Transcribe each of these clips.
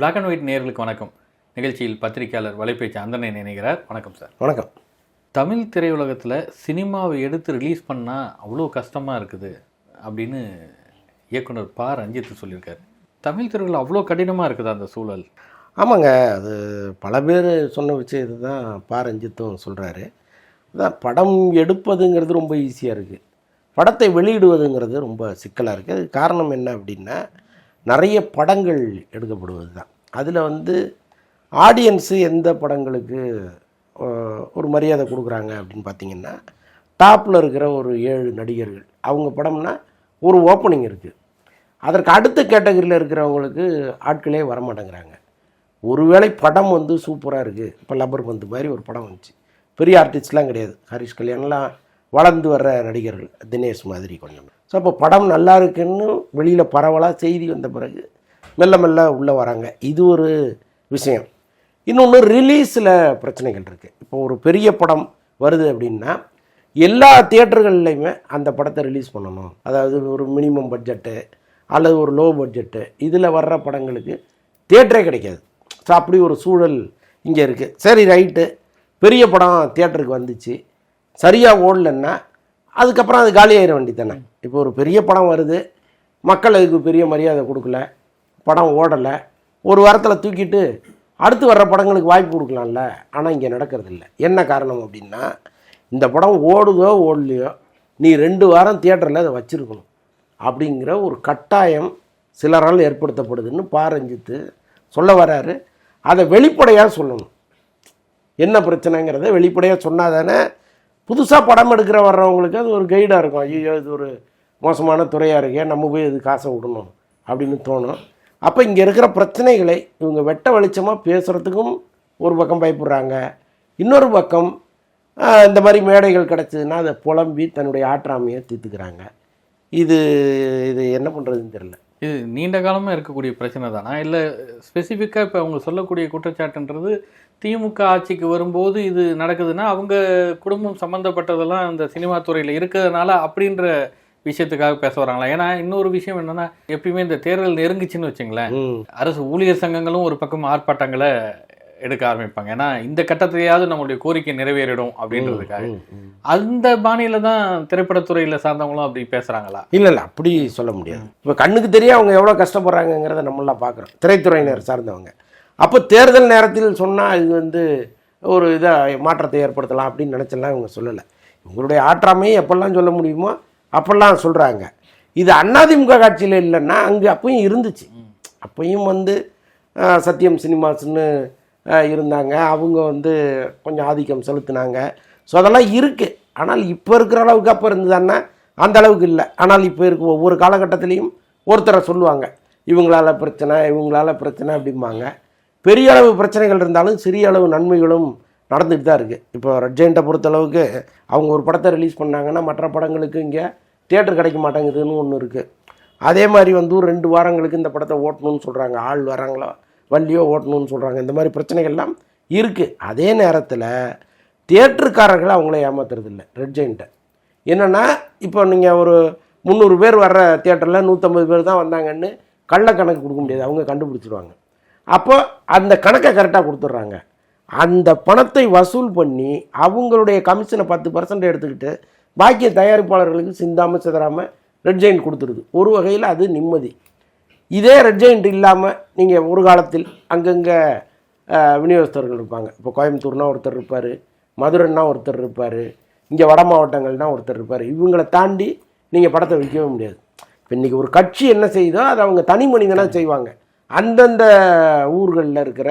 Black and white நேயர்களுக்கு வணக்கம். நிகழ்ச்சியில் பத்திரிகையாளர் வலைப்பேச்சு அந்தனை இணைகிறார். வணக்கம் சார். வணக்கம். தமிழ் திரையுலகத்தில் சினிமாவை எடுத்து ரிலீஸ் பண்ணால் அவ்வளோ கஷ்டமாக இருக்குது அப்படின்னு இயக்குனர் ப. ரஞ்சித் சொல்லியிருக்காரு. தமிழ் திரையுலகம் அவ்வளோ கடினமாக இருக்குது அந்த சூழல். ஆமாங்க, அது பல பேர் சொன்ன விஷயம் தான் ப. ரஞ்சித்தும் சொல்கிறாரு. அதான் படம் எடுப்பதுங்கிறது ரொம்ப ஈஸியாக இருக்குது, படத்தை வெளியிடுவதுங்கிறது ரொம்ப சிக்கலாக இருக்குது. அது காரணம் என்ன அப்படின்னா, நிறைய படங்கள் எடுக்கப்படுவது தான். அதில் ஆடியன்ஸு எந்த படங்களுக்கு ஒரு மரியாதை கொடுக்குறாங்க அப்படின்னு பார்த்திங்கன்னா, டாப்பில் இருக்கிற ஒரு 7 நடிகர்கள், அவங்க படம்னா ஒரு ஓப்பனிங் இருக்குது. அதற்கு அடுத்த கேட்டகரியில் இருக்கிறவங்களுக்கு ஆட்களே வரமாட்டேங்கிறாங்க. ஒருவேளை படம் சூப்பராக இருக்குது. இப்போ லப்பர் பந்து மாதிரி ஒரு படம் வந்துச்சு, பெரிய ஆர்டிஸ்ட்லாம் கிடையாது, ஹரிஷ் கல்யாண்லாம் வளர்ந்து வர்ற நடிகர்கள், தினேஷ் மாதிரி கொஞ்சம். ஸோ அப்போ படம் நல்லா இருக்குன்னு வெளியில் பரவலாக செய்தி வந்த பிறகு மெல்ல மெல்ல உள்ளே வராங்க. இது ஒரு விஷயம். இன்னொன்று, ரிலீஸில் பிரச்சனைகள் இருக்குது. இப்போ ஒரு பெரிய படம் வருது அப்படின்னா எல்லா தியேட்டர்கள்லையுமே அந்த படத்தை ரிலீஸ் பண்ணணும். அதாவது ஒரு மினிமம் பட்ஜெட்டு அல்லது ஒரு லோ பட்ஜெட்டு, இதில் வர்ற படங்களுக்கு தியேட்டரே கிடைக்காது. ஸோ அப்படி ஒரு சூழல் இங்கே இருக்குது. சரி, ரைட்டு, பெரிய படம் தியேட்டருக்கு வந்துச்சு, சரியாக ஓடலன்னா அதுக்கப்புறம் அது காலியாகிற வண்டி தானே. இப்போ ஒரு பெரிய படம் வருது, மக்கள் அதுக்கு பெரிய மரியாதை கொடுக்கல, படம் ஓடலை, ஒரு வாரத்தில் தூக்கிட்டு அடுத்து வர்ற படங்களுக்கு வாய்ப்பு கொடுக்கலாம்ல. ஆனால் இங்கே நடக்கிறது இல்லை. என்ன காரணம் அப்படின்னா, இந்த படம் ஓடுதோ ஓடலையோ நீ 2 வாரம் தியேட்டரில் அதை வச்சுருக்கணும் அப்படிங்கிற ஒரு கட்டாயம் சிலரால் ஏற்படுத்தப்படுதுன்னு ப. ரஞ்சித்து சொல்ல வராரு. அதை வெளிப்படையாக சொல்லணும். என்ன பிரச்சனைங்கிறத வெளிப்படையாக சொன்னால் தானே புதுசாக படம் எடுக்கிற வர்றவங்களுக்கு அது ஒரு கைடாக இருக்கும். ஐயோ, இது ஒரு மோசமான துறையாக இருக்கே, நம்ம போய் இது காசை விடணும் அப்படின்னு தோணும். அப்போ இங்கே இருக்கிற பிரச்சனைகளை இவங்க வெட்ட வெளிச்சமாக பேசுகிறதுக்கும் ஒரு பக்கம் பயப்படுறாங்க. இன்னொரு பக்கம் இந்த மாதிரி மேடைகள் கிடச்சிதுன்னா அதை புலம்பி தன்னுடைய ஆற்றாமையை தீர்த்துக்கிறாங்க. இது என்ன பண்ணுறதுன்னு தெரியல. இது நீண்ட காலமாக இருக்கக்கூடிய பிரச்சனை தானா, இல்லை ஸ்பெசிஃபிக்காக இப்போ அவங்க சொல்லக்கூடிய குற்றச்சாட்டுன்றது திமுக ஆட்சிக்கு வரும்போது இது நடக்குதுன்னா அவங்க குடும்பம் சம்மந்தப்பட்டதெல்லாம் இந்த சினிமா துறையில் இருக்கிறதுனால அப்படின்ற விஷயத்துக்காக பேச வராங்களா? ஏன்னா இன்னொரு விஷயம் என்னன்னா, எப்பயுமே இந்த தேர்தல் நெருங்குச்சுன்னு வச்சுங்களேன், அரசு ஊழியர் சங்கங்களும் ஒரு பக்கம் ஆர்ப்பாட்டங்களை எடுக்க ஆரம்பிப்பாங்க. ஏன்னா இந்த கட்டத்திலேயாவது நம்மளுடைய கோரிக்கை நிறைவேறிடும் அப்படின்றதுக்காக. அந்த பாணியில தான் திரைப்படத்துறையில் சார்ந்தவங்களும் அப்படி பேசுகிறாங்களா? இல்லை, அப்படி சொல்ல முடியாது. இப்போ கண்ணுக்கு தெரிய அவங்க எவ்வளோ கஷ்டப்படுறாங்கங்கிறத நம்மளாம் பார்க்குறோம், திரைத்துறையினர் சார்ந்தவங்க. அப்போ தேர்தல் நேரத்தில் சொன்னால் இது ஒரு இதாக மாற்றத்தை ஏற்படுத்தலாம் அப்படின்னு நினச்சலாம் இவங்க சொல்லலை. இவங்களுடைய ஆற்றாமையை எப்பெல்லாம் சொல்ல முடியுமோ அப்பெல்லாம் சொல்கிறாங்க. இது அதிமுக காட்சியில் இல்லைன்னா அங்கே அப்பயும் இருந்துச்சு. அப்பயும் சத்தியம் சினிமாஸ்ன்னு இருந்தாங்க, அவங்க கொஞ்சம் ஆதிக்கம் செலுத்தினாங்க. ஸோ அதெல்லாம் இருக்குது. ஆனால் இப்போ இருக்கிற அளவுக்கு அப்போ இருந்ததுன்னா அந்த அளவுக்கு இல்லை. ஆனால் இப்போ இருக்க ஒவ்வொரு காலகட்டத்திலையும் ஒருத்தரை சொல்லுவாங்க, இவங்களால பிரச்சனை அப்படிம்பாங்க. பெரிய அளவு பிரச்சனைகள் இருந்தாலும் சிறிய அளவு நன்மைகளும் நடந்துட்டு தான் இருக்குது. இப்போ ரெட் ஜெயண்ட்டை பொறுத்தளவுக்கு அவங்க ஒரு படத்தை ரிலீஸ் பண்ணாங்கன்னா மற்ற படங்களுக்கு இங்கே தியேட்டர் கிடைக்க மாட்டேங்குதுன்னு ஒன்று இருக்குது. அதே மாதிரி 2 வாரங்களுக்கு இந்த படத்தை ஓட்டணும்னு சொல்கிறாங்க, ஆள் வராங்களோ வள்ளியோ ஓட்டணும்னு சொல்கிறாங்க. இந்த மாதிரி பிரச்சனைகள்லாம் இருக்குது. அதே நேரத்தில் தியேட்டருக்காரர்களை அவங்கள ஏமாத்துறது இல்லை ரெட் ஜெயண்ட்டை. என்னென்னா, இப்போ நீங்கள் ஒரு 300 பேர் வர்ற தியேட்டரில் 150 பேர் தான் வந்தாங்கன்னு கணக்கு கொடுக்க முடியாது, அவங்க கண்டுபிடிச்சிடுவாங்க. அப்போ அந்த கணக்கை கரெக்டாக கொடுத்துட்றாங்க. அந்த பணத்தை வசூல் பண்ணி அவங்களுடைய கமிஷனை 10% எடுத்துக்கிட்டு பாக்கிய தயாரிப்பாளர்களுக்கு சிந்தாமல் சிதறாமல் ரெட் ஜெயண்ட் கொடுத்துருது. ஒரு வகையில் அது நிம்மதி. இதே ரெட் ஜெயண்ட் இல்லாமல் நீங்கள் ஒரு காலத்தில் அங்கங்கே விநியோகஸ்தர்கள் இருப்பாங்க. இப்போ கோயம்புத்தூர்னா ஒருத்தர் இருப்பார், மதுரைன்னா ஒருத்தர் இருப்பார், இங்கே வட மாவட்டங்கள்னால் ஒருத்தர் இருப்பார். இவங்களை தாண்டி நீங்கள் படத்தை விற்கவே முடியாது. இப்போ இன்றைக்கி ஒரு கட்சி என்ன செய்யுதோ அதை அவங்க தனி மனிதனாக செய்வாங்க. அந்தந்த ஊர்களில் இருக்கிற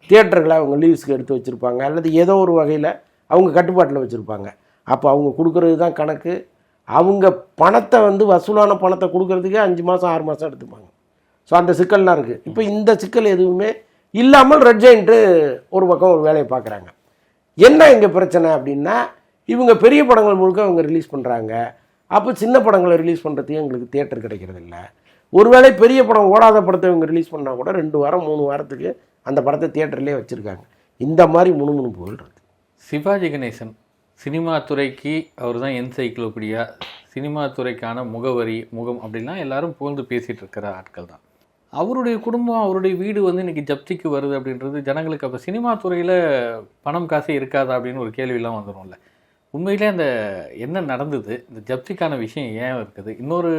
தியேட்டர்களை அவங்க லீவ்ஸ்க்கு எடுத்து வச்சுருப்பாங்க, அல்லது ஏதோ ஒரு வகையில் அவங்க கட்டுப்பாட்டில் வச்சுருப்பாங்க. அப்போ அவங்க கொடுக்குறது தான் கணக்கு. அவங்க பணத்தை வசூலான பணத்தை கொடுக்கறதுக்கே 5 மாதம் 6 மாதம் எடுத்துப்பாங்க. ஸோ அந்த சிக்கல்லாம் இருக்குது. இப்போ இந்த சிக்கல் எதுவுமே இல்லாமல் ரெட் ஜெயண்ட்டு ஒரு பக்கம் ஒரு வேலையை பார்க்குறாங்க. என்ன இங்கே பிரச்சனை அப்படின்னா, இவங்க பெரிய படங்கள் முழுக்க அவங்க ரிலீஸ் பண்ணுறாங்க. அப்போ சின்ன படங்களை ரிலீஸ் பண்ணுறதுக்கு எங்களுக்கு தியேட்டர் கிடைக்கிறது இல்லை. ஒருவேளை பெரிய படம் ஓடாத படத்தை இவங்க ரிலீஸ் பண்ணால் கூட 2 வாரம் 3 வாரத்துக்கு அந்த படத்தை தியேட்டர்லேயே வச்சுருக்காங்க. இந்த மாதிரி முணுமுணுப்புகள் இருக்குது. சிவாஜி கணேசன் சினிமா துறைக்கு அவர் தான் என்சைக்ளோபீடியா, சினிமா துறைக்கான முகவரி முகம் அப்படின்லாம் எல்லாரும் புகழ்ந்து பேசிகிட்டு இருக்கிற ஆட்கள் தான். அவருடைய குடும்பம், அவருடைய வீடு வந்து இன்னைக்கு ஜப்திக்கு வருது அப்படின்றது ஜனங்களுக்கு அப்போ சினிமா துறையில் பணம் காசே இருக்காதா அப்படின்னு ஒரு கேள்வியெல்லாம் வந்துடும்ல. உண்மையிலே அந்த என்ன நடந்தது, இந்த ஜப்திக்கான விஷயம் ஏன் இருக்குது? இன்னொரு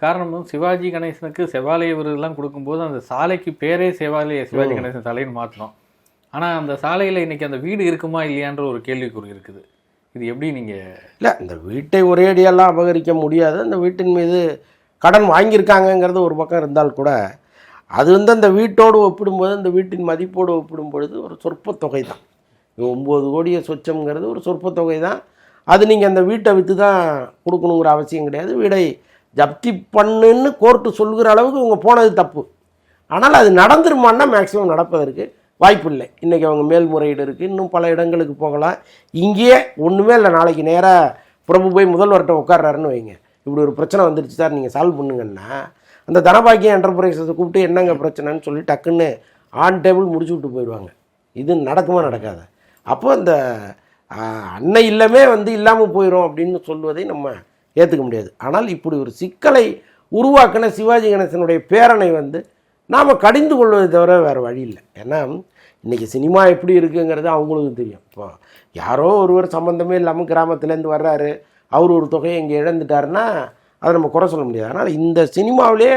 காரணமும் சிவாஜி கணேசனுக்கு செவாலிய விருதுலாம் கொடுக்கும்போது அந்த சாலைக்கு பேரே சிவாஜி கணேசன் சாலைன்னு மாற்றணும். ஆனால் அந்த சாலையில் இன்னைக்கு அந்த வீடு இருக்குமா இல்லையான்ற ஒரு கேள்விக்குறி இருக்குது. இது எப்படி நீங்கள்? இல்லை, இந்த வீட்டை ஒரேடியெல்லாம் அபகரிக்க முடியாது. அந்த வீட்டின் மீது கடன் வாங்கியிருக்காங்கங்கிறது ஒரு பக்கம் இருந்தால் கூட அது வந்து அந்த வீட்டோடு ஒப்பிடும்போது, அந்த வீட்டின் மதிப்போடு ஒப்பிடும் பொழுது ஒரு சொற்ப தொகை தான். 9 கோடியை சொச்சம்ங்கிறது ஒரு சொற்ப தொகை தான். அது நீங்கள் அந்த வீட்டை விற்று தான் கொடுக்கணுங்கிற அவசியம் கிடையாது. வீடை ஜப்தி பண்ணுன்னு கோர்ட்டு சொல்கிற அளவுக்கு இவங்க போனது தப்பு. ஆனால் அது நடந்துருமான்னா மேக்ஸிமம் நடப்பதற்கு வாய்ப்பு இல்லை. இன்றைக்கி அவங்க மேல்முறையீடு இருக்குது, இன்னும் பல இடங்களுக்கு போகலாம். இங்கேயே ஒன்றுமே இல்லை, நாளைக்கு நேராக பிரபு போய் முதல்வர்கிட்ட உட்கார்றாருன்னு வைங்க, இப்படி ஒரு பிரச்சனை வந்துருச்சு சார், நீங்கள் சால்வ் பண்ணுங்கன்னா அந்த தனபாக்கியம் என்டர்பிரைஸை கூப்பிட்டு என்னங்க பிரச்சனைன்னு சொல்லி டக்குன்னு ஆன் டேபிள் முடிச்சு விட்டு போயிடுவாங்க. இது நடக்குமா நடக்காது? அப்போ அந்த அன்னை இல்லமே வந்து இல்லாமல் போயிடும் அப்படின்னு சொல்வதை நம்ம ஏற்றுக்க முடியாது. ஆனால் இப்படி ஒரு சிக்கலை உருவாக்கின சிவாஜி கணேசனுடைய பேரனை வந்து நாம் கடிந்து கொள்வதை தவிர வேறு வழி இல்லை. ஏன்னா இன்றைக்கி சினிமா எப்படி இருக்குங்கிறது அவங்களுக்கும் தெரியும். இப்போ யாரோ ஒருவர் சம்மந்தமே இல்லாமல் கிராமத்துலேருந்து வர்றாரு, அவர் ஒரு தொகையை இங்கே இழந்துட்டாருன்னா அதை நம்ம குறை சொல்ல முடியாது. அதனால் இந்த சினிமாவிலே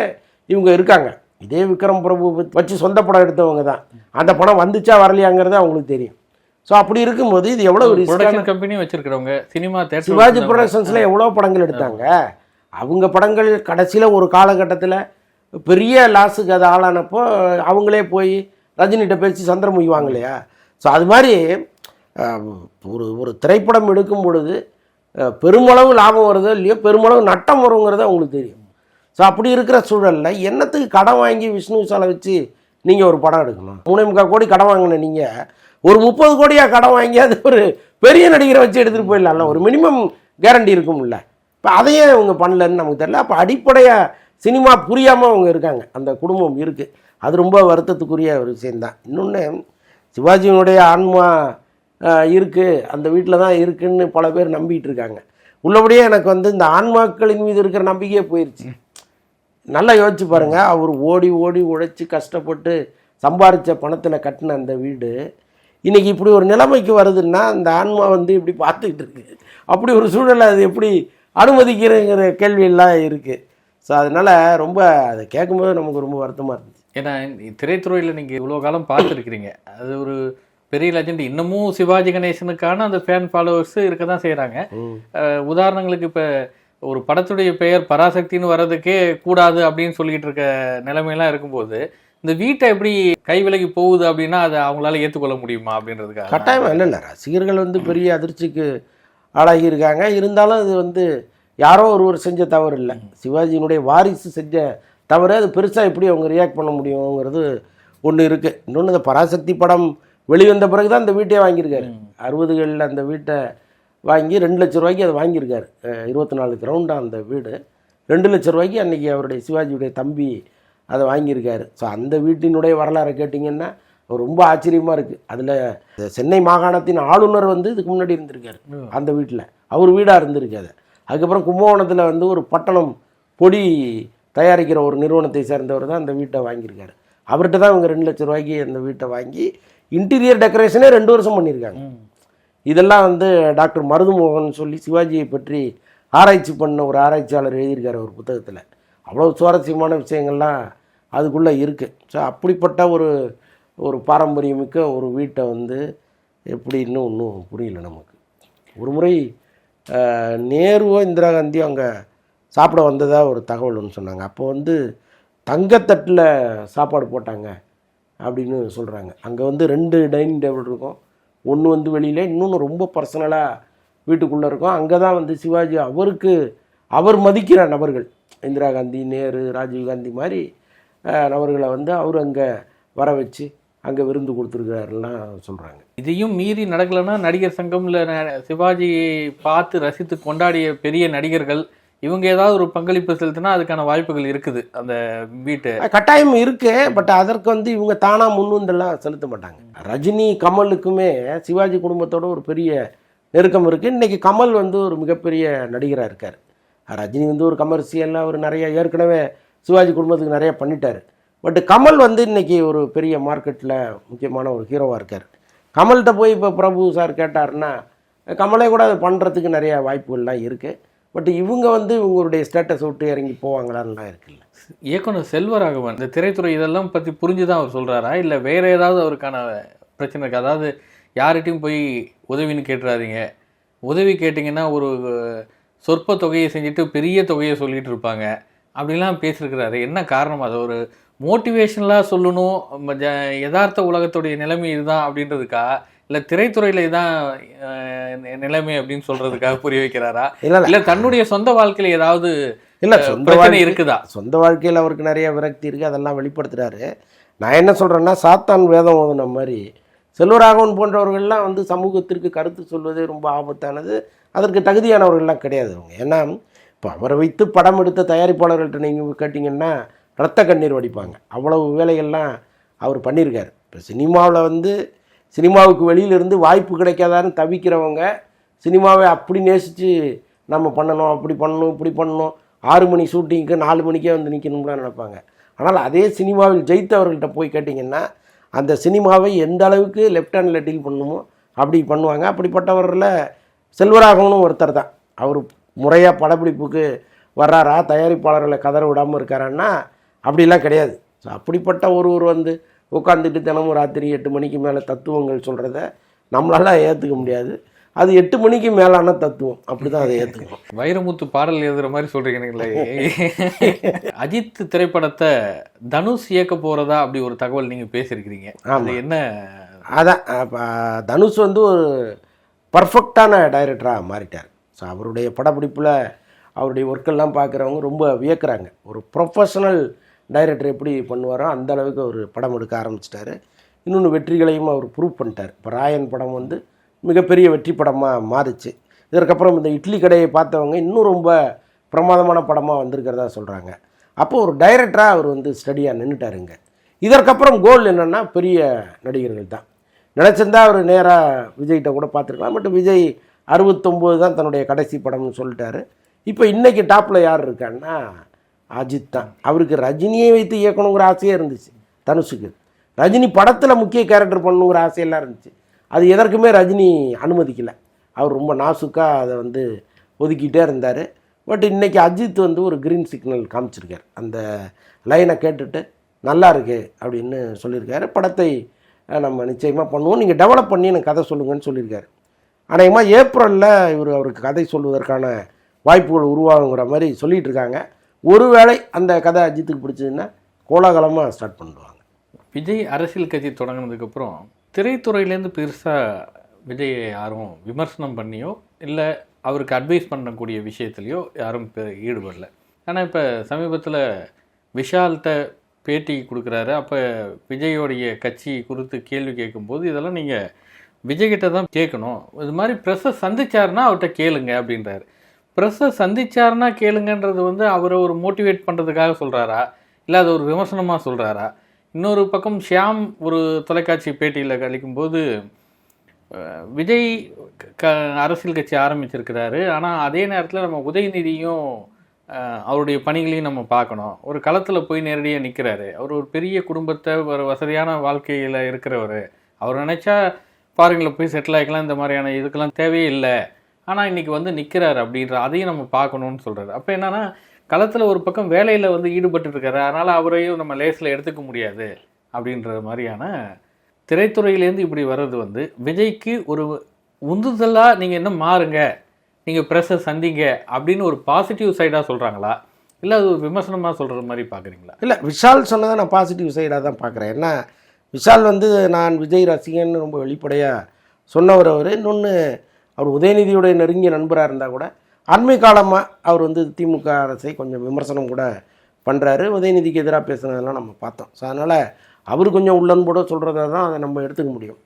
இவங்க இருக்காங்க. இதே விக்ரம் பிரபு வச்சு சொந்த படம் எடுத்தவங்க தான். அந்த படம் வந்துச்சா வரலையாங்கிறது அவங்களுக்கு தெரியும். ஸோ அப்படி இருக்கும்போது இது எவ்வளோ ப்ரொடக்ஷன் கம்பெனி வச்சிருக்கிறவங்க, சினிமா சிவாஜி ப்ரொடக்ஷன்ஸில் எவ்வளோ படங்கள் எடுத்தாங்க. அவங்க படங்கள் கடைசியில் ஒரு காலகட்டத்தில் பெரிய லாஸுக்கு அது ஆளானப்போ அவங்களே போய் ரஜினிகிட்ட பேசி சந்திரமுகிவாங்க இல்லையா? ஸோ அது மாதிரி ஒரு திரைப்படம் எடுக்கும் பொழுது பெருமளவு லாபம் வருதோ இல்லையோ, பெருமளவு நட்டம் வருங்கிறது அவங்களுக்கு தெரியும். ஸோ அப்படி இருக்கிற சூழலில் என்னத்துக்கு கடன் வாங்கி விஷ்ணு விஷாலை வச்சு நீங்கள் ஒரு படம் எடுக்கணும்? 3.25 கோடி கடன் வாங்கின நீங்கள் ஒரு 30 கோடியாக கடன் வாங்கி அது ஒரு பெரிய நடிகரை வச்சு எடுத்துகிட்டு போயிடலாம்ல. ஒரு மினிமம் கேரண்டி இருக்கும்ல. இப்போ அதையே அவங்க பண்ணலன்னு நமக்கு தெரியல. அப்போ அடிப்படையாக சினிமா புரியாமல் அவங்க இருக்காங்க, அந்த குடும்பம் இருக்குது. அது ரொம்ப வருத்தத்துக்குரிய ஒரு விஷயந்தான். இன்னொன்று, சிவாஜியினுடைய ஆன்மா இருக்குது, அந்த வீட்டில் தான் இருக்குதுன்னு பல பேர் நம்பிக்கிட்டு இருக்காங்க. உள்ளபடியே எனக்கு வந்து இந்த ஆன்மாக்களின் மீது இருக்கிற நம்பிக்கையே போயிடுச்சு. நல்லா யோசிச்சு பாருங்கள், அவர் ஓடி ஓடி உழைச்சி கஷ்டப்பட்டு சம்பாரித்த பணத்தில் கட்டின அந்த வீடு இன்றைக்கி இப்படி ஒரு நிலைமைக்கு வருதுன்னா அந்த ஆன்மா வந்து இப்படி பார்த்துக்கிட்டு இருக்குது. அப்படி ஒரு சூழலை அது எப்படி அனுமதிக்கிறேங்கிற கேள்வியெல்லாம் இருக்குது. ஸோ அதனால் ரொம்ப அதை கேட்கும்போது நமக்கு ரொம்ப வருத்தமாக இருந்துச்சு. ஏன்னா திரைத்துறையில் நீங்கள் இவ்வளோ காலம் பார்த்துருக்கிறீங்க, அது ஒரு பெரிய லெஜண்ட். இன்னமும் சிவாஜி கணேசனுக்கான அந்த ஃபேன் ஃபாலோவர்ஸ் இருக்க தான் செய்கிறாங்க. உதாரணங்களுக்கு இப்போ ஒரு படத்துடைய பெயர் பராசக்தின்னு வர்றதுக்கே கூடாது அப்படின்னு சொல்லிட்டு இருக்க நிலைமையெல்லாம் இருக்கும்போது இந்த வீட்டை எப்படி கைவிலகி போகுது அப்படின்னா அதை அவங்களால ஏற்றுக்கொள்ள முடியுமா அப்படின்றதுக்காக கட்டாயமாக இல்லை. ரசிகர்கள் வந்து பெரிய அதிர்ச்சிக்கு ஆளாகி இருக்காங்க. இருந்தாலும் அது வந்து யாரோ ஒருவர் செஞ்ச தவறு இல்லை, சிவாஜியினுடைய வாரிசு செஞ்ச தவிர அது பெருசாக எப்படி அவங்க ரியாக்ட் பண்ண முடியுங்கிறது ஒன்று இருக்குது. இன்னொன்று, இந்த பராசக்தி படம் வெளிவந்த பிறகு தான் இந்த வீட்டையே வாங்கியிருக்காரு. 60களில் அந்த வீட்டை வாங்கி 2 லட்ச ரூபாய்க்கு அதை வாங்கியிருக்காரு. 24 கிரவுண்டாக அந்த வீடு 2 லட்ச ரூபாய்க்கு அன்றைக்கி அவருடைய சிவாஜியுடைய தம்பி அதை வாங்கியிருக்காரு. ஸோ அந்த வீட்டினுடைய வரலாறை கேட்டிங்கன்னா ரொம்ப ஆச்சரியமாக இருக்குது. அதில் சென்னை மாகாணத்தின் ஆளுநர் வந்து இதுக்கு முன்னாடி இருந்திருக்காரு அந்த வீட்டில், அவர் வீடாக இருந்திருக்காது. அதுக்கப்புறம் கும்பகோணத்தில் வந்து ஒரு பட்டணம் பொடி தயாரிக்கிற ஒரு நிறுவனத்தை சேர்ந்தவர் தான் அந்த வீட்டை வாங்கியிருக்காரு. அவர்கிட்ட தான் இவங்க 2 லட்ச ரூபாய்க்கு அந்த வீட்டை வாங்கி இன்டீரியர் டெக்கரேஷனே 2 வருஷம் பண்ணியிருக்காங்க. இதெல்லாம் வந்து டாக்டர் மருதுமோகன் சொல்லி சிவாஜியை பற்றி ஆராய்ச்சி பண்ண ஒரு ஆராய்ச்சியாளர் எழுதியிருக்காரு ஒரு புத்தகத்தில். அவ்வளோ சுவாரஸ்யமான விஷயங்கள்லாம் அதுக்குள்ளே இருக்குது. ஸோ அப்படிப்பட்ட ஒரு பாரம்பரியமிக்க ஒரு வீட்டை வந்து எப்படின்னு ஒன்றும் புரியல நமக்கு. ஒரு முறை நேருவோ இந்திரா காந்தியோ அங்கே சாப்பிட வந்ததாக ஒரு தகவல் ஒன்று சொன்னாங்க. அப்போ வந்து தங்கத்தட்டில் சாப்பாடு போட்டாங்க அப்படின்னு சொல்கிறாங்க. அங்கே வந்து 2 டைனிங் டேபிள் இருக்கும், ஒன்று வந்து வெளியில், இன்னொன்று ரொம்ப பர்சனலாக வீட்டுக்குள்ளே இருக்கும். அங்கே தான் வந்து சிவாஜி அவர் மதிக்கிற நபர்கள், இந்திரா காந்தி, நேரு, ராஜீவ்காந்தி மாதிரி நபர்களை வந்து அவர் அங்கே வர வச்சு அங்கே விருந்து கொடுத்துருக்காருலாம் சொல்கிறாங்க. இதையும் மீறி நடக்கலைன்னா நடிகர் சங்கம்ல சிவாஜியை பார்த்து ரசித்து கொண்டாடிய பெரிய நடிகர்கள் இவங்க ஏதாவது ஒரு பங்களிப்பு செலுத்தினா அதுக்கான வாய்ப்புகள் இருக்குது அந்த வீட்டு கட்டாயம் இருக்கு. பட் அதற்கு வந்து இவங்க தானாக முன்வந்தெல்லாம் செலுத்த மாட்டாங்க. ரஜினி கமலுக்குமே சிவாஜி குடும்பத்தோட ஒரு பெரிய நெருக்கம் இருக்குது. இன்றைக்கி கமல் வந்து ஒரு மிகப்பெரிய நடிகராக இருக்கார். ரஜினி வந்து ஒரு கமர்ஷியலாக அவர் நிறைய ஏற்கனவே சிவாஜி குடும்பத்துக்கு நிறைய பண்ணிட்டார். பட் கமல் வந்து இன்றைக்கி ஒரு பெரிய மார்க்கெட்டில் முக்கியமான ஒரு ஹீரோவாக இருக்கார். கமல்கிட்ட போய் இப்போ பிரபு சார் கேட்டாருன்னா கமலே கூட அது பண்ணுறதுக்கு நிறைய வாய்ப்புகள்லாம் இருக்குது. பட் இவங்க வந்து இவங்களுடைய ஸ்டேட்டஸ் விட்டு இறங்கி போவாங்களான்லாம் இருக்குல்ல. இயக்குனர் செல்வராகவன் இந்த திரைத்துறை இதெல்லாம் பற்றி புரிஞ்சு தான் அவர் சொல்கிறாரா, இல்லை வேறு ஏதாவது அவருக்கான பிரச்சனை இருக்குது? அதாவது யார்கிட்டையும் போய் உதவின்னு கேட்டுறாதீங்க, உதவி கேட்டிங்கன்னா ஒரு சொற்ப தொகையை செஞ்சுட்டு பெரிய தொகையை சொல்லிகிட்டு இருப்பாங்க அப்படிலாம் பேசியிருக்கிறாரு. என்ன காரணம்? அது ஒரு மோட்டிவேஷனலாக சொல்லணும், யதார்த்த உலகத்துடைய நிலைமை இதுதான் அப்படின்றதுக்கா, இல்லை திரைத்துறையில் இதுதான் நிலைமை அப்படின்னு சொல்கிறதுக்காக புரிய வைக்கிறாரா, இல்லை தன்னுடைய சொந்த வாழ்க்கையில் ஏதாவது இல்லை சொந்த வாழ்க்கை இருக்குதா? சொந்த வாழ்க்கையில் அவருக்கு நிறைய விரக்தி இருக்குது, அதெல்லாம் வெளிப்படுத்துகிறாரு. நான் என்ன சொல்கிறேன்னா, சாத்தான் வேதம் ஓதுன மாதிரி செல்வராகவன் போன்றவர்கள்லாம் வந்து சமூகத்திற்கு கருத்து சொல்வது ரொம்ப ஆபத்தானது. அதற்கு தகுதியானவர்கள்லாம் கிடையாது அவங்க. ஏன்னா இப்போ அவரை வைத்து படம் எடுத்த தயாரிப்பாளர்கள்ட்ட நீங்கள் கேட்டிங்கன்னா ரத்த கண்ணீர் வடிப்பாங்க. அவ்வளவு வேலைகள்லாம் அவர் பண்ணியிருக்காரு. இப்போ சினிமாவில் வந்து சினிமாவுக்கு வெளியிலிருந்து வாய்ப்பு கிடைக்காதான்னு தவிக்கிறவங்க சினிமாவை அப்படி நேசித்து நம்ம பண்ணணும், அப்படி பண்ணணும், இப்படி பண்ணணும், 6 மணி ஷூட்டிங்க்கு 4 மணிக்கே வந்து நிற்கணும்லாம் நினைப்பாங்க. ஆனால் அதே சினிமாவில் ஜெயித்தவர்கள்ட்ட போய் கேட்டிங்கன்னா அந்த சினிமாவை எந்த அளவுக்கு லெஃப்ட் ஹேண்டில் டீல் பண்ணணுமோ அப்படி பண்ணுவாங்க. அப்படிப்பட்டவரில் செல்வராகவனும் ஒருத்தர் தான். அவர் முறையாக படப்பிடிப்புக்கு வர்றாரா, தயாரிப்பாளர்களை கதற விடாமல் இருக்காரான்னா அப்படிலாம் கிடையாது. ஸோ அப்படிப்பட்ட ஒருவர் வந்து உட்காந்துட்டு தினமும் ராத்திரி 8 மணிக்கு மேலே தத்துவங்கள் சொல்கிறத நம்மளால ஏற்றுக்க முடியாது. அது 8 மணிக்கு மேலான தத்துவம், அப்படி தான் அதை ஏற்றுக்கணும். வைரமுத்து பாடல் எழுதுகிற மாதிரி சொல்கிறீங்களே. அஜித் திரைப்படத்தை தனுஷ் இயக்க போகிறதா அப்படி ஒரு தகவல் நீங்கள் பேசியிருக்கிறீங்க. அது என்ன? அதான் தனுஷ் வந்து ஒரு பர்ஃபெக்டான டைரக்டராக மாறிட்டார். ஸோ அவருடைய படப்பிடிப்பில் அவருடைய ஒர்க்கெல்லாம் பார்க்குறவங்க ரொம்ப வியக்கிறாங்க. ஒரு ப்ரொஃபஷனல் டைரக்டர் எப்படி பண்ணுவாரோ அந்த அளவுக்கு அவர் படம் எடுக்க ஆரம்பிச்சிட்டாரு. இன்னொன்று வெற்றிகளையும் அவர் ப்ரூவ் பண்ணிட்டார். இப்போ ராயன் படம் வந்து மிகப்பெரிய வெற்றி படமாக மாறிச்சு. இதற்கப்புறம் இந்த இட்லி கடையை பார்த்தவங்க இன்னும் ரொம்ப பிரமாதமான படமாக வந்திருக்கிறதா சொல்கிறாங்க. அப்போது ஒரு டைரக்டராக அவர் வந்து ஸ்டடியாக நின்றுட்டாருங்க. இதற்கப்புறம் கோல் என்னென்னா பெரிய நடிகர்கள் தான். நினச்சிருந்தா அவர் நேராக விஜய்கிட்ட கூட பார்த்துருக்கலாம். பட் விஜய் 69 தான் தன்னுடைய கடைசி படம்னு சொல்லிட்டாரு. இப்போ இன்றைக்கி டாப்பில் யார் இருக்கான்னா அஜித் தான். அவருக்கு ரஜினியை வைத்து இயக்கணுங்கிற ஆசையே இருந்துச்சு. தனுஷுக்கு ரஜினி படத்தில் முக்கிய கேரக்டர் பண்ணணுங்கிற ஆசையெல்லாம் இருந்துச்சு. அது எதற்குமே ரஜினி அனுமதிக்கலை. அவர் ரொம்ப நாசுக்காக அதை வந்து ஒதுக்கிட்டே இருந்தார். பட் இன்றைக்கி அஜித் வந்து ஒரு க்ரீன் சிக்னல் காமிச்சிருக்கார். அந்த லைனை கேட்டுட்டு நல்லா இருக்கு அப்படின்னு சொல்லியிருக்காரு. படத்தை நம்ம நிச்சயமாக பண்ணுவோம், நீங்கள் டெவலப் பண்ணி எனக்கு கதை சொல்லுங்கன்னு சொல்லியிருக்காரு. அநேகமாக ஏப்ரலில் அவருக்கு கதை சொல்வதற்கான வாய்ப்புகள் உருவாகுங்கிற மாதிரி சொல்லிகிட்டு இருக்காங்க. ஒருவேளை அந்த கதை அஜித்துக்கு பிடிச்சதுன்னா கோலாகலமாக ஸ்டார்ட் பண்ணுவாங்க. விஜய் அரசியல் கட்சி தொடங்கினதுக்கப்புறம் திரைத்துறையிலேருந்து பெருசாக விஜயை யாரும் விமர்சனம் பண்ணியோ இல்லை அவருக்கு அட்வைஸ் பண்ணக்கூடிய விஷயத்துலையோ யாரும் ஈடுபடலை. ஆனால் இப்போ சமீபத்தில் விஷால்கிட்ட பேட்டி கொடுக்குறாரு. அப்போ விஜயோடைய கட்சி குறித்து கேள்வி கேட்கும்போது இதெல்லாம் நீங்கள் விஜய்கிட்ட தான் கேட்கணும், இது மாதிரி ப்ரெஸ்ஸை சந்திச்சாருன்னா அவர்கிட்ட கேளுங்க அப்படின்றாரு. ப்ரெஸ்ஸை சந்திச்சாருன்னா கேளுங்கன்றது வந்து அவரை ஒரு மோட்டிவேட் பண்ணுறதுக்காக சொல்கிறாரா, இல்லை அது ஒரு விமர்சனமாக சொல்கிறாரா? இன்னொரு பக்கம் ஷியாம் ஒரு தொலைக்காட்சி பேட்டியில் கழிக்கும்போது விஜய் அரசியல் கட்சி ஆரம்பிச்சிருக்கிறாரு, ஆனால் அதே நேரத்தில் நம்ம உதயநிதியும் அவருடைய பணிகளையும் நம்ம பார்க்கணும். ஒரு களத்தில் போய் நேரடியாக நிற்கிறாரு. அவர் ஒரு பெரிய குடும்பத்தை, ஒரு வசதியான வாழ்க்கையில் இருக்கிறவர். அவர் நினச்சா ஃபாரினில் போய் செட்டில் ஆகிக்கலாம், இந்த மாதிரியான இதுக்கெல்லாம் தேவையே இல்லை. ஆனால் இன்றைக்கி வந்து நிற்கிறாரு அப்படின்ற அதையும் நம்ம பார்க்கணுன்னு சொல்கிறாரு. அப்போ என்னென்னா களத்தில் ஒரு பக்கம் வேலையில் வந்து ஈடுபட்டு இருக்காரு, அதனால் அவரையும் நம்ம லேஸில் எடுத்துக்க முடியாது அப்படின்ற மாதிரியான திரைத்துறையிலேருந்து இப்படி வர்றது வந்து விஜய்க்கு ஒரு உந்துதலாக நீங்கள் என்ன மாறுங்க, நீங்கள் ப்ரெஸ்ஸை சந்திங்க அப்படின்னு ஒரு பாசிட்டிவ் சைடாக சொல்கிறாங்களா, இல்லை அது ஒரு விமர்சனமாக சொல்கிற மாதிரி பார்க்குறீங்களா? இல்லை, விஷால் சொன்னதை நான் பாசிட்டிவ் சைடாக தான் பார்க்குறேன். ஏன்னா விஷால் வந்து நான் விஜய் ரசிகன்னு ரொம்ப வெளிப்படையாக சொன்னவர். அவர் இன்னொன்று அவர் உதயநிதியுடைய நெருங்கிய நண்பராக இருந்தால் கூட அண்மை காலமாக அவர் வந்து திமுக அரசை கொஞ்சம் விமர்சனம் கூட பண்ணுறாரு. உதயநிதிக்கு எதிராக பேசுனதெல்லாம் நம்ம பார்த்தோம். ஸோ அதனால் அவர் கொஞ்சம் உள்ளன்போடு சொல்கிறத தான் அதை நம்ம எடுத்துக்க முடியும்.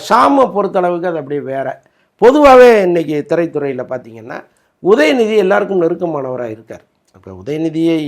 ஷாமை பொறுத்தளவுக்கு அது அப்படியே வேறு. பொதுவாகவே இன்றைக்கி திரைத்துறையில் பார்த்திங்கன்னா உதயநிதி எல்லாருக்கும் நெருக்கமானவராக இருக்கார். இப்போ உதயநிதியை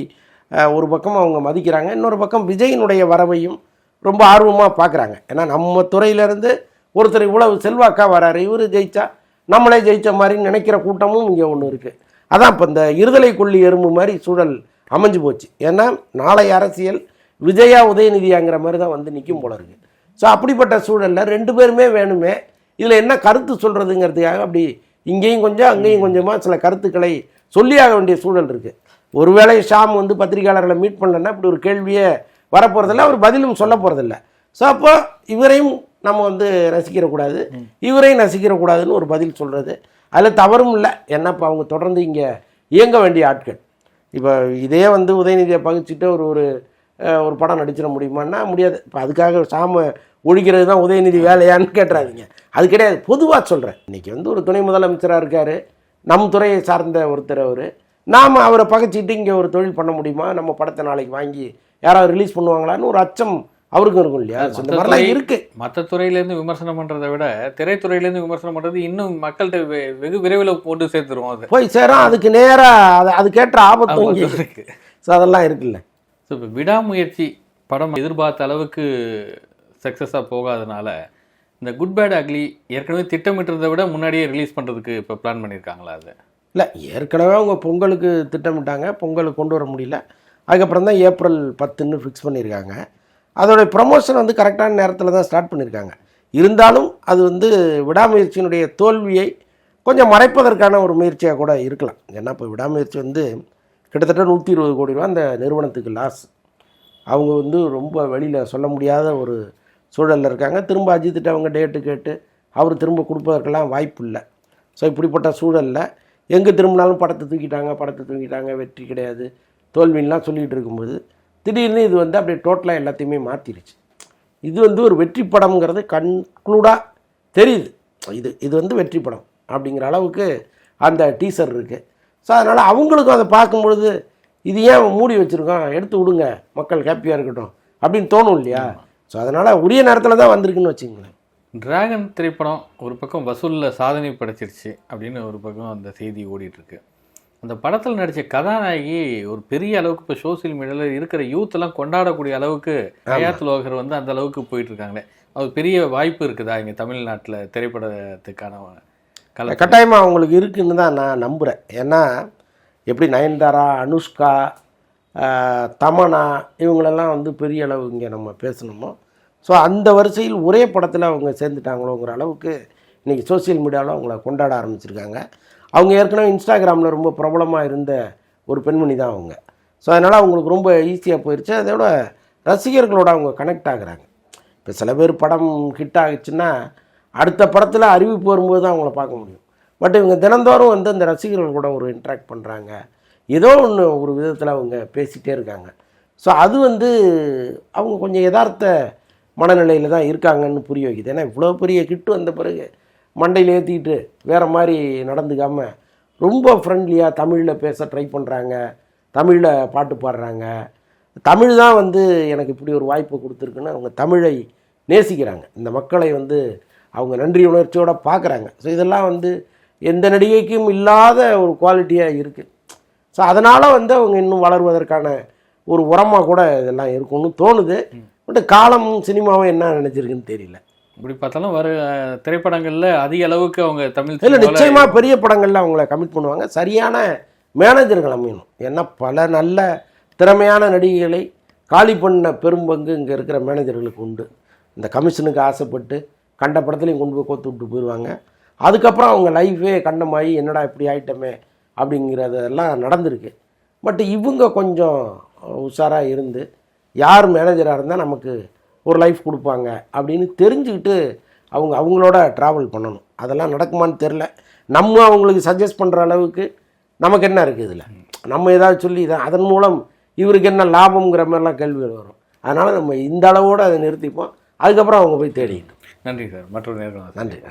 ஒரு பக்கம் அவங்க மதிக்கிறாங்க, இன்னொரு பக்கம் விஜயினுடைய வரவையும் ரொம்ப ஆர்வமாக பார்க்குறாங்க. ஏன்னா நம்ம துறையிலேருந்து ஒருத்தர் இவ்வளவு செல்வாக்காக வராரு, இவர் ஜெயிச்சா நம்மளே ஜெயித்த மாதிரின்னு நினைக்கிற கூட்டமும் இங்கே ஒன்று இருக்குது. அதான் இப்போ இந்த இருதலை கொள்ளி எறும்பு மாதிரி சூழல் அமைஞ்சு போச்சு. ஏன்னா நாளை அரசியல் விஜயா உதயநிதியாங்கிற மாதிரி தான் வந்து நிற்கும் போல இருக்கு. ஸோ அப்படிப்பட்ட சூழலில் 2 பேருமே வேணுமே, இதில் என்ன கருத்து சொல்கிறதுங்கிறதுக்காக அப்படி இங்கேயும் கொஞ்சம் அங்கேயும் கொஞ்சமாக சில கருத்துக்களை சொல்லியாக வேண்டிய சூழல் இருக்குது. ஒருவேளை ஷாம் வந்து பத்திரிகையாளர்களை மீட் பண்ணலன்னா இப்படி ஒரு கேள்வியே வரப்போகிறதில்ல, அவர் பதிலும் சொல்ல போகிறதில்ல. ஸோ அப்போ இவரையும் நம்ம வந்து ரசிக்கிறக்கூடாது, இவரையும் ரசிக்கிறக்கூடாதுன்னு ஒரு பதில் சொல்கிறது அதில் தவறும் இல்லை. ஏன்னா இப்போ அவங்க தொடர்ந்து இங்கே இயங்க வேண்டிய ஆட்கள். இப்போ இதே வந்து உதயநிதியை பகிச்சிட்டு ஒரு படம் நடிச்சிட முடியுமான்னா முடியாது. இப்போ அதுக்காக சாம ஒழிக்கிறது தான் உதயநிதி வேலையான்னு கேட்டுறாதீங்க, அது கிடையாது. பொதுவாக சொல்கிறேன், இன்றைக்கி வந்து ஒரு துணை முதலமைச்சராக இருக்கார், நம் துறையை சார்ந்த ஒருத்தர் அவர். நாம் அவரை பகைச்சிட்டு இங்கே ஒரு தொழில் பண்ண முடியுமா, நம்ம படத்தை நாளைக்கு வாங்கி யாராவது ரிலீஸ் பண்ணுவாங்களான்னு ஒரு அச்சம் அவருக்கும் இருக்கும் இல்லையா? இந்த மாதிரிலாம் இருக்கு. மற்ற துறையிலேருந்து விமர்சனம் பண்ணுறதை விட திரைத்துறையிலேருந்து விமர்சனம் பண்ணுறது இன்னும் மக்கள்கிட்ட வெகு விரைவில் போட்டு சேர்த்துருவோம். அது போய் சேரும், அதுக்கு நேராக அது கேட்ட ஆபத்தும் இருக்கு. ஸோ அதெல்லாம் இருக்குல்ல. ஸோ இப்போ விடாமுயற்சி படம் எதிர்பார்த்த அளவுக்கு சக்ஸஸாக போகாதனால இந்த குட் பேட் அக்லி ஏற்கனவே திட்டமிட்டதை விட முன்னாடியே ரிலீஸ் பண்ணுறதுக்கு இப்போ பிளான் பண்ணியிருக்காங்களா? அது இல்லை, ஏற்கனவே அவங்க பொங்கலுக்கு திட்டமிட்டாங்க, பொங்கலுக்கு கொண்டு வர முடியல. அதுக்கப்புறம் தான் ஏப்ரல் 10ன்னு ஃபிக்ஸ் பண்ணியிருக்காங்க. அதோடைய ப்ரமோஷன் வந்து கரெக்டான நேரத்தில் தான் ஸ்டார்ட் பண்ணியிருக்காங்க. இருந்தாலும் அது வந்து விடாமுயற்சியினுடைய தோல்வியை கொஞ்சம் மறைப்பதற்கான ஒரு முயற்சியாக கூட இருக்கலாம். ஏன்னா இப்போ விடாமுயற்சி வந்து கிட்டத்தட்ட 120 கோடி ரூபா அந்த நிறுவனத்துக்கு லாஸ். அவங்க வந்து ரொம்ப வெளியில் சொல்ல முடியாத ஒரு சூழலில் இருக்காங்க. திரும்ப அஜித்திட்ட அவங்க டேட்டு கேட்டு அவர் திரும்ப கொடுப்பதற்கெல்லாம் வாய்ப்பு இல்லை. ஸோ இப்படிப்பட்ட சூழலில் எங்கே திரும்பினாலும் படத்தை தூக்கிட்டாங்க, வெற்றி கிடையாது, தோல்வின்லாம் சொல்லிகிட்டு இருக்கும்போது திடீர்னு இது வந்து அப்படியே டோட்டலாக எல்லாத்தையுமே மாற்றிடுச்சு. இது வந்து ஒரு வெற்றி படம்ங்கிறது கன்க்ளூடாக தெரியுது. இது வந்து வெற்றி படம் அப்படிங்கிற அளவுக்கு அந்த டீசர் இருக்குது. ஸோ அதனால் அவங்களுக்கும் அதை பார்க்கும்பொழுது இது ஏன் மூடி வச்சுருக்கோம், எடுத்து விடுங்க, மக்கள் ஹாப்பியாக இருக்கட்டும் அப்படின்னு தோணும் இல்லையா? ஸோ அதனால் உரிய நேரத்தில் தான் வந்திருக்குன்னு வச்சுங்களேன். டிராகன் திரைப்படம் ஒரு பக்கம் வசூலில் சாதனை படைச்சிருச்சு அப்படின்னு ஒரு பக்கம் அந்த செய்தி ஓடிட்டுருக்கு. அந்த படத்தில் நடித்த கதாநாயகி ஒரு பெரிய அளவுக்கு இப்போ சோசியல் மீடியாவில் இருக்கிற யூத்தெல்லாம் கொண்டாடக்கூடிய அளவுக்கு ஹயாத் லோகர் வந்து அந்த அளவுக்கு போயிட்டுருக்காங்களே, அது பெரிய வாய்ப்பு இருக்குதா இங்கே தமிழ்நாட்டில் திரைப்படத்துக்கான கட்டாயமாக அவங்களுக்கு இருக்குதுன்னு தான் நான் நம்புகிறேன். ஏன்னா எப்படி நயன்தாரா, அனுஷ்கா, தமனா இவங்களெல்லாம் வந்து பெரிய அளவு இங்கே நம்ம பேசணுமோ, ஸோ அந்த வரிசையில் ஒரே படத்தில் அவங்க சேர்ந்துட்டாங்களோங்கிற அளவுக்கு இன்றைக்கி சோசியல் மீடியாவில் அவங்கள கொண்டாட ஆரம்பிச்சிருக்காங்க. அவங்க ஏற்கனவே இன்ஸ்டாகிராமில் ரொம்ப பிரபலமாக இருந்த ஒரு பெண்மணி தான் அவங்க. ஸோ அதனால் அவங்களுக்கு ரொம்ப ஈஸியாக போயிடுச்சு. அதோட ரசிகர்களோட அவங்க கனெக்ட் ஆகுறாங்க. இப்போ சில பேர் படம் ஹிட் ஆகிடுச்சுன்னா அடுத்த படத்தில் அறிவிப்பு வரும்போது தான் அவங்கள பார்க்க முடியும். பட் இவங்க தினந்தோறும் வந்து அந்த ரசிகர்கள் கூட ஒரு இன்ட்ராக்ட் பண்ணுறாங்க, ஏதோ ஒன்று ஒரு விதத்தில் அவங்க பேசிகிட்டே இருக்காங்க. ஸோ அது வந்து அவங்க கொஞ்சம் யதார்த்த மனநிலையில் தான் இருக்காங்கன்னு புரிய வைக்குது. ஏன்னா இவ்வளோ பெரிய கிட்டு வந்த பிறகு மண்டையில் ஏற்றிக்கிட்டு வேறு மாதிரி நடந்துக்காமல் ரொம்ப ஃப்ரெண்ட்லியாக தமிழில் பேச ட்ரை பண்ணுறாங்க, தமிழில் பாட்டு பாடுறாங்க. தமிழ் தான் வந்து எனக்கு இப்படி ஒரு வாய்ப்பு கொடுத்துருக்குன்னு அவங்க தமிழை நேசிக்கிறாங்க. இந்த மக்களை வந்து அவங்க நன்றி உணர்ச்சியோடு பார்க்குறாங்க. ஸோ இதெல்லாம் வந்து எந்த நடிகைக்கும் இல்லாத ஒரு குவாலிட்டியாக இருக்குது. ஸோ அதனால் வந்து அவங்க இன்னும் வளருவதற்கான ஒரு உரமாக கூட இதெல்லாம் இருக்கும்னு தோணுது. பட் காலமும் சினிமாவும் என்ன நினச்சிருக்குன்னு தெரியல. இப்படி பார்த்தாலும் வர திரைப்படங்களில் அதிக அளவுக்கு அவங்க தமிழ் இல்லை, நிச்சயமாக பெரிய படங்களில் அவங்கள கமிட் பண்ணுவாங்க. சரியான மேனேஜர்கள் அமையணும். ஏன்னா பல நல்ல திறமையான நடிகைகளை காலி பண்ண பெரும்பங்கு இங்கே இருக்கிற மேனேஜர்களுக்கு உண்டு. இந்த கமிஷனுக்கு ஆசைப்பட்டு கண்ட படத்துலையும் கொண்டு போய் கோத்து விட்டு போயிடுவாங்க. அதுக்கப்புறம் அவங்க லைஃபே கண்டமாகி என்னடா இப்படி ஆகிட்டமே அப்படிங்கிறதெல்லாம் நடந்திருக்கு. பட் இவங்க கொஞ்சம் உஷாராக இருந்து யார் மேனேஜராக இருந்தால் நமக்கு ஒரு லைஃப் கொடுப்பாங்க அப்படின்னு தெரிஞ்சுக்கிட்டு அவங்களோட ட்ராவல் பண்ணணும். அதெல்லாம் நடக்குமான்னு தெரில. நம்ம அவங்களுக்கு சஜஸ்ட் பண்ணுற அளவுக்கு நமக்கு என்ன இருக்குது இதில்? நம்ம ஏதாவது சொல்லி அதன் மூலம் இவருக்கு என்ன லாபங்கிற மாதிரிலாம் கேள்விகள் வரும். அதனால் நம்ம இந்த அளவோடு அதை நிறுத்திப்போம். அதுக்கப்புறம் அவங்க போய் தேடிக்கிட்டோம். நன்றி சார். மற்றொரு நேரம். நன்றி.